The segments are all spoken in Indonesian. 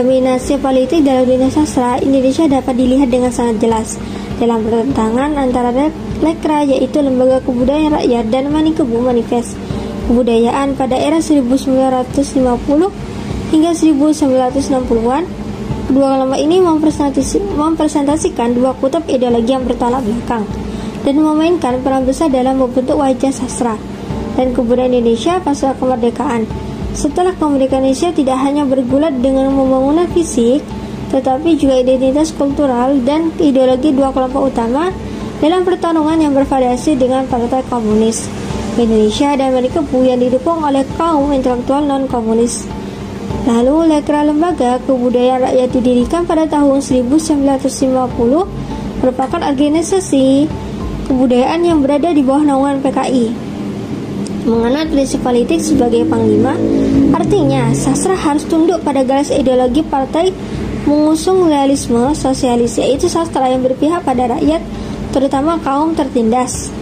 dominasi politik dalam dunia sastra Indonesia dapat dilihat dengan sangat jelas dalam pertentangan antara Lekra, yaitu Lembaga Kebudayaan Rakyat, dan Manikebu, Manifest Kebudayaan pada era 1950 hingga 1960-an. Kedua kelompok ini mempresentasikan dua kutub ideologi yang bertolak belakang dan memainkan peran besar dalam membentuk wajah sastra dan kebudayaan Indonesia pasca kemerdekaan. Setelah kemerdekaan Indonesia tidak hanya bergulat dengan pembangunan fisik, tetapi juga identitas kultural dan ideologi dua kelompok utama dalam pertarungan yang bervariasi dengan Partai Komunis Indonesia dan Manikebu yang didukung oleh kaum intelektual non-komunis. Lalu, Lekra, Lembaga Kebudayaan Rakyat, didirikan pada tahun 1950, merupakan organisasi kebudayaan yang berada di bawah naungan PKI. Mengenal prinsip politik sebagai panglima, artinya sastra harus tunduk pada garis ideologi partai mengusung realisme sosialis, yaitu sastra yang berpihak pada rakyat, terutama kaum tertindas.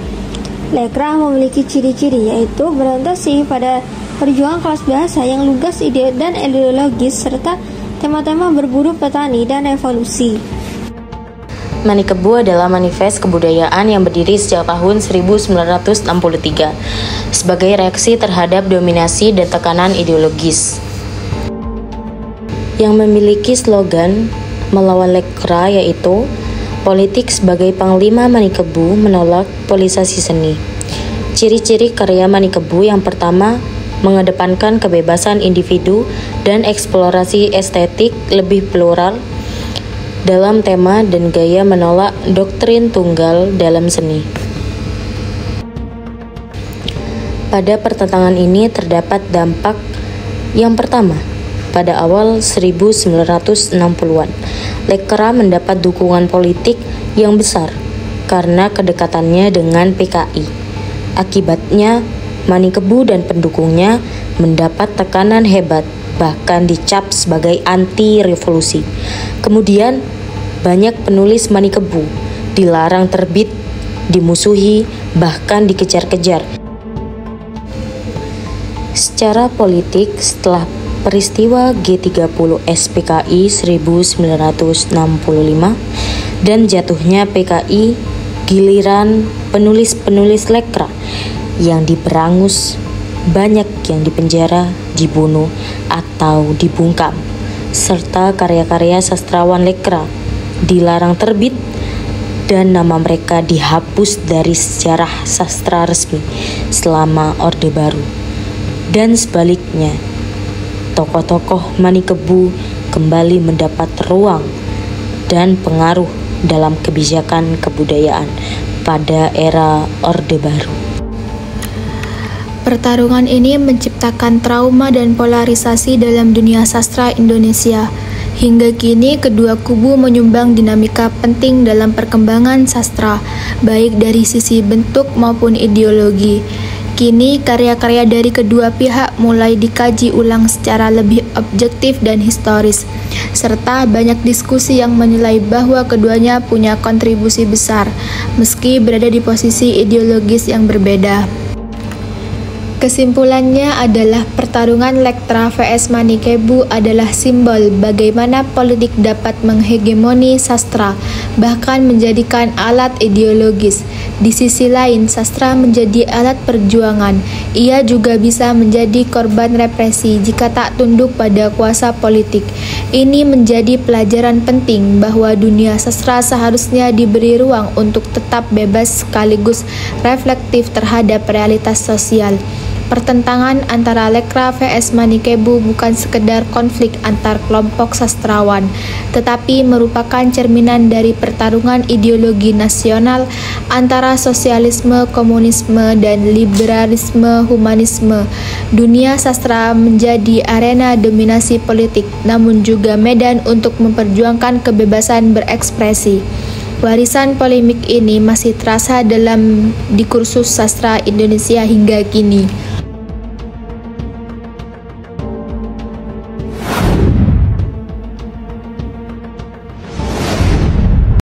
Lekra memiliki ciri-ciri, yaitu berorientasi pada perjuangan kelas bahasa yang lugas ide dan ideologis, serta tema-tema berburu, petani, dan revolusi. Manikebu adalah manifest kebudayaan yang berdiri sejak tahun 1963 sebagai reaksi terhadap dominasi dan tekanan ideologis, yang memiliki slogan melawan Lekra, yaitu politik sebagai panglima Manikebu menolak politisasi seni. Ciri-ciri karya Manikebu yang pertama, mengedepankan kebebasan individu dan eksplorasi estetik lebih plural dalam tema dan gaya menolak doktrin tunggal dalam seni. Pada pertentangan ini terdapat dampak yang pertama. Pada awal 1960-an, Lekra mendapat dukungan politik yang besar karena kedekatannya dengan PKI. Akibatnya, Manikebu dan pendukungnya mendapat tekanan hebat, bahkan dicap sebagai anti-revolusi. Kemudian, banyak penulis Manikebu dilarang terbit, dimusuhi, bahkan dikejar-kejar. Secara politik, setelah peristiwa G30 SPKI 1965 dan jatuhnya PKI, giliran penulis-penulis Lekra yang diberangus, banyak yang dipenjara, dibunuh, atau dibungkam, serta karya-karya sastrawan Lekra dilarang terbit dan nama mereka dihapus dari sejarah sastra resmi selama Orde Baru. Dan sebaliknya, tokoh-tokoh Manikebu kembali mendapat ruang dan pengaruh dalam kebijakan kebudayaan pada era Orde Baru. Pertarungan ini menciptakan trauma dan polarisasi dalam dunia sastra Indonesia. Hingga kini, kedua kubu menyumbang dinamika penting dalam perkembangan sastra, baik dari sisi bentuk maupun ideologi. Kini, karya-karya dari kedua pihak mulai dikaji ulang secara lebih objektif dan historis, serta banyak diskusi yang menilai bahwa keduanya punya kontribusi besar, meski berada di posisi ideologis yang berbeda. Kesimpulannya adalah pertarungan Lekra vs Manikebu adalah simbol bagaimana politik dapat menghegemoni sastra, bahkan menjadikan alat ideologis. Di sisi lain, sastra menjadi alat perjuangan. Ia juga bisa menjadi korban represi jika tak tunduk pada kuasa politik. Ini menjadi pelajaran penting bahwa dunia sastra seharusnya diberi ruang untuk tetap bebas sekaligus reflektif terhadap realitas sosial. Pertentangan antara Lekra vs Manikebu bukan sekedar konflik antar kelompok sastrawan, tetapi merupakan cerminan dari pertarungan ideologi nasional antara sosialisme, komunisme, dan liberalisme humanisme. Dunia sastra menjadi arena dominasi politik, namun juga medan untuk memperjuangkan kebebasan berekspresi. Warisan polemik ini masih terasa dalam diskursus sastra Indonesia hingga kini.